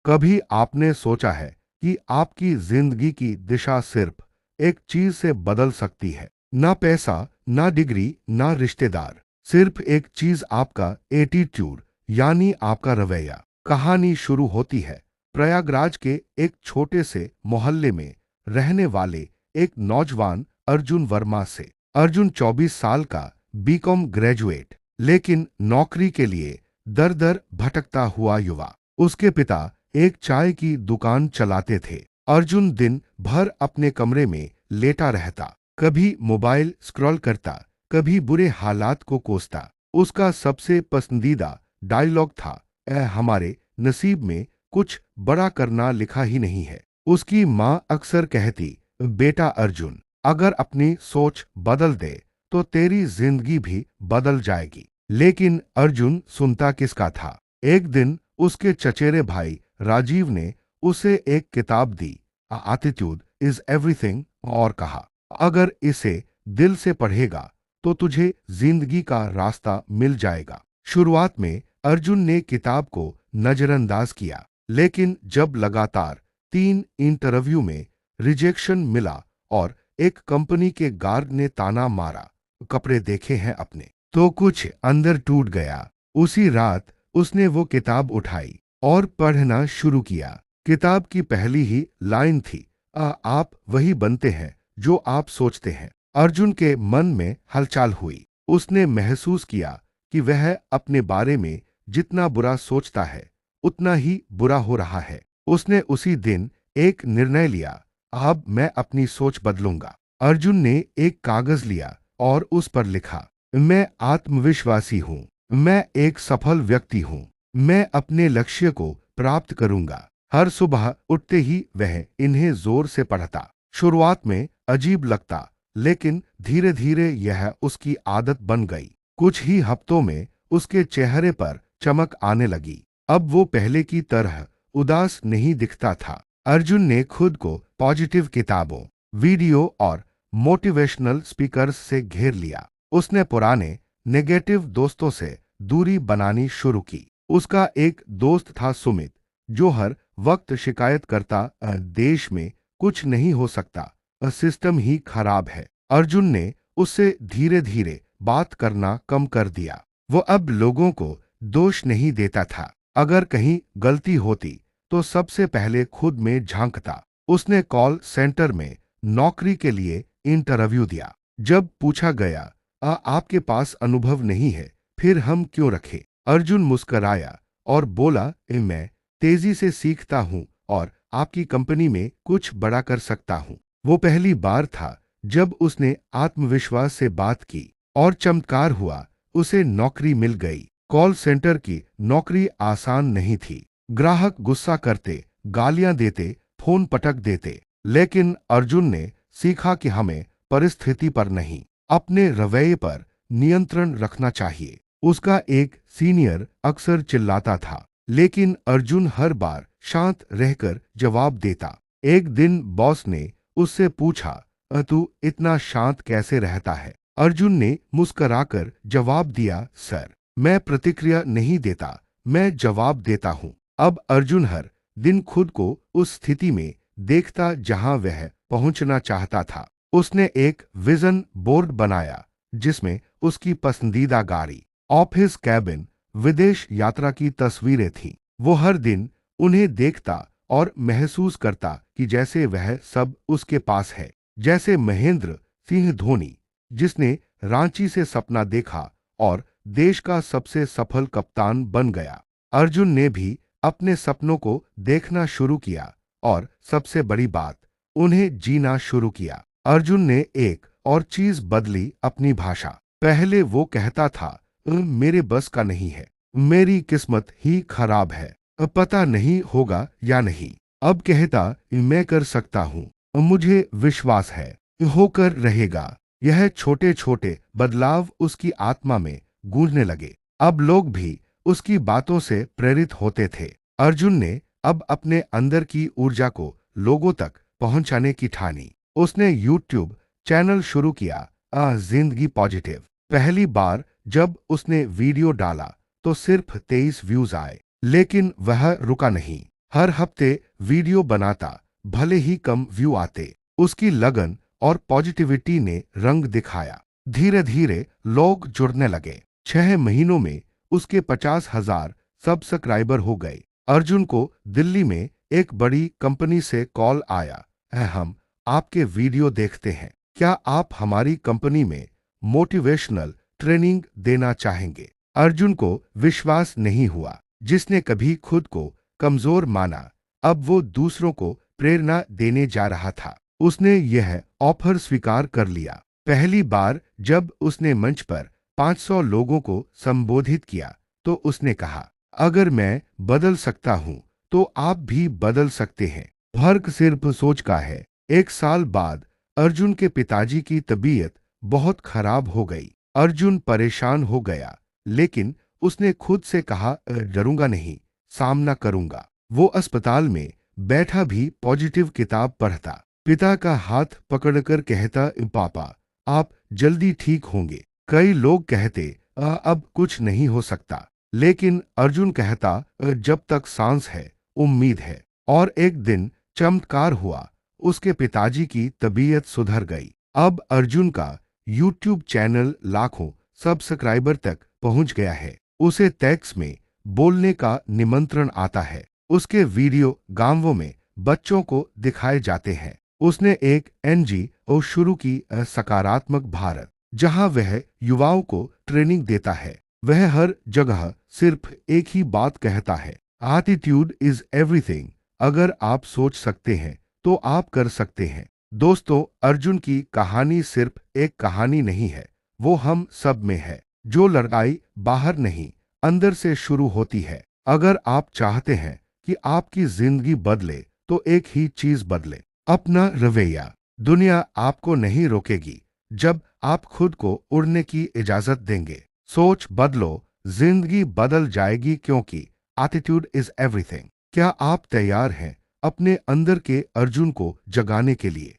कभी आपने सोचा है कि आपकी जिंदगी की दिशा सिर्फ एक चीज से बदल सकती है? ना पैसा, ना डिग्री, ना रिश्तेदार, सिर्फ एक चीज, आपका एटीट्यूड, यानी आपका रवैया। कहानी शुरू होती है प्रयागराज के एक छोटे से मोहल्ले में रहने वाले एक नौजवान अर्जुन वर्मा से। अर्जुन 24 साल का, बीकॉम ग्रेजुएट, लेकिन नौकरी के लिए दर दर भटकता हुआ युवा। उसके पिता एक चाय की दुकान चलाते थे। अर्जुन दिन भर अपने कमरे में लेटा रहता, कभी मोबाइल स्क्रॉल करता, कभी बुरे हालात को कोसता। उसका सबसे पसंदीदा डायलॉग था, हमारे नसीब में कुछ बड़ा करना लिखा ही नहीं है। उसकी माँ अक्सर कहती, बेटा अर्जुन, अगर अपनी सोच बदल दे तो तेरी जिंदगी भी बदल जाएगी। लेकिन अर्जुन सुनता किसका था? एक दिन उसके चचेरे भाई राजीव ने उसे एक किताब दी, एटीट्यूड इज एवरीथिंग, और कहा, अगर इसे दिल से पढ़ेगा तो तुझे जिंदगी का रास्ता मिल जाएगा। शुरुआत में अर्जुन ने किताब को नजरअंदाज किया, लेकिन जब लगातार 3 इंटरव्यू में रिजेक्शन मिला और एक कंपनी के गार्ड ने ताना मारा, कपड़े देखे हैं अपने, तो कुछ अंदर टूट गया। उसी रात उसने वो किताब उठाई और पढ़ना शुरू किया। किताब की पहली ही लाइन थी, आप वही बनते हैं जो आप सोचते हैं। अर्जुन के मन में हलचल हुई। उसने महसूस किया कि वह अपने बारे में जितना बुरा सोचता है उतना ही बुरा हो रहा है। उसने उसी दिन एक निर्णय लिया, अब मैं अपनी सोच बदलूंगा। अर्जुन ने एक कागज लिया और उस पर लिखा, मैं आत्मविश्वासी हूँ, मैं एक सफल व्यक्ति हूँ, मैं अपने लक्ष्य को प्राप्त करूंगा। हर सुबह उठते ही वह इन्हें जोर से पढ़ता। शुरुआत में अजीब लगता, लेकिन धीरे धीरे यह उसकी आदत बन गई। कुछ ही हफ्तों में उसके चेहरे पर चमक आने लगी। अब वो पहले की तरह उदास नहीं दिखता था। अर्जुन ने खुद को पॉजिटिव किताबों, वीडियो और मोटिवेशनल स्पीकर्स से घेर लिया। उसने पुराने नेगेटिव दोस्तों से दूरी बनानी शुरू की। उसका एक दोस्त था सुमित, जो हर वक्त शिकायत करता, देश में कुछ नहीं हो सकता, सिस्टम ही खराब है। अर्जुन ने उससे धीरे धीरे बात करना कम कर दिया। वो अब लोगों को दोष नहीं देता था। अगर कहीं गलती होती तो सबसे पहले खुद में झांकता। उसने कॉल सेंटर में नौकरी के लिए इंटरव्यू दिया। जब पूछा गया, आपके पास अनुभव नहीं है, फिर हम क्यों रखें? अर्जुन मुस्कराया और बोला, मैं तेजी से सीखता हूं और आपकी कंपनी में कुछ बड़ा कर सकता हूं। वो पहली बार था जब उसने आत्मविश्वास से बात की और चमत्कार हुआ, उसे नौकरी मिल गई। कॉल सेंटर की नौकरी आसान नहीं थी। ग्राहक गुस्सा करते, गालियां देते, फोन पटक देते, लेकिन अर्जुन ने सीखा कि हमें परिस्थिति पर नहीं, अपने रवैये पर नियंत्रण रखना चाहिए। उसका एक सीनियर अक्सर चिल्लाता था, लेकिन अर्जुन हर बार शांत रहकर जवाब देता। एक दिन बॉस ने उससे पूछा, तू इतना शांत कैसे रहता है? अर्जुन ने मुस्कराकर जवाब दिया, सर, मैं प्रतिक्रिया नहीं देता, मैं जवाब देता हूँ। अब अर्जुन हर दिन खुद को उस स्थिति में देखता जहां वह पहुंचना चाहता था। उसने एक विजन बोर्ड बनाया जिसमें उसकी पसंदीदा गाड़ी, ऑफिस कैबिन, विदेश यात्रा की तस्वीरें थीं। वो हर दिन उन्हें देखता और महसूस करता कि जैसे वह सब उसके पास है। जैसे महेंद्र सिंह धोनी, जिसने रांची से सपना देखा और देश का सबसे सफल कप्तान बन गया। अर्जुन ने भी अपने सपनों को देखना शुरू किया और सबसे बड़ी बात, उन्हें जीना शुरू किया। अर्जुन ने एक और चीज बदली, अपनी भाषा। पहले वो कहता था, मेरे बस का नहीं है, मेरी किस्मत ही खराब है, पता नहीं होगा या नहीं। अब कहता, मैं कर सकता हूँ, मुझे विश्वास है, होकर रहेगा। यह छोटे छोटे बदलाव उसकी आत्मा में गूंजने लगे। अब लोग भी उसकी बातों से प्रेरित होते थे। अर्जुन ने अब अपने अंदर की ऊर्जा को लोगों तक पहुंचाने की ठानी। उसने YouTube चैनल शुरू किया, जिंदगी पॉजिटिव। पहली बार जब उसने वीडियो डाला तो सिर्फ 23 व्यूज आए, लेकिन वह रुका नहीं। हर हफ्ते वीडियो बनाता, भले ही कम व्यू आते। उसकी लगन और पॉजिटिविटी ने रंग दिखाया। धीरे धीरे लोग जुड़ने लगे। 6 महीनों में उसके 50,000 सब्सक्राइबर हो गए। अर्जुन को दिल्ली में एक बड़ी कंपनी से कॉल आया। हम आपके वीडियो देखते हैं, क्या आप हमारी कंपनी में मोटिवेशनल ट्रेनिंग देना चाहेंगे? अर्जुन को विश्वास नहीं हुआ। जिसने कभी खुद को कमजोर माना, अब वो दूसरों को प्रेरणा देने जा रहा था। उसने यह ऑफर स्वीकार कर लिया। पहली बार जब उसने मंच पर 500 लोगों को संबोधित किया तो उसने कहा, अगर मैं बदल सकता हूं तो आप भी बदल सकते हैं। फर्क सिर्फ सोच का है। 1 साल बाद अर्जुन के पिताजी की तबीयत बहुत खराब हो गई। अर्जुन परेशान हो गया, लेकिन उसने खुद से कहा, डरूंगा नहीं, सामना करूंगा। वो अस्पताल में बैठा भी पॉजिटिव किताब पढ़ता। पिता का हाथ पकड़कर कहता, पापा आप जल्दी ठीक होंगे। कई लोग कहते, अब कुछ नहीं हो सकता, लेकिन अर्जुन कहता, जब तक सांस है उम्मीद है। और एक दिन चमत्कार हुआ। उसके पिताजी की तबीयत सुधर गई। अब अर्जुन का यूट्यूब चैनल लाखों सब्सक्राइबर तक पहुंच गया है। उसे टैक्स में बोलने का निमंत्रण आता है। उसके वीडियो गांवों में बच्चों को दिखाए जाते हैं। उसने एक NGO शुरू की, सकारात्मक भारत, जहां वह युवाओं को ट्रेनिंग देता है। वह हर जगह सिर्फ एक ही बात कहता है, एटीट्यूड इज एवरीथिंग। अगर आप सोच सकते हैं तो आप कर सकते हैं। दोस्तों, अर्जुन की कहानी सिर्फ एक कहानी नहीं है, वो हम सब में है। जो लड़ाई बाहर नहीं, अंदर से शुरू होती है। अगर आप चाहते हैं कि आपकी जिंदगी बदले तो एक ही चीज बदले, अपना रवैया। दुनिया आपको नहीं रोकेगी जब आप खुद को उड़ने की इजाजत देंगे। सोच बदलो, जिंदगी बदल जाएगी, क्योंकि एटीट्यूड इज एवरीथिंग। क्या आप तैयार हैं अपने अंदर के अर्जुन को जगाने के लिए?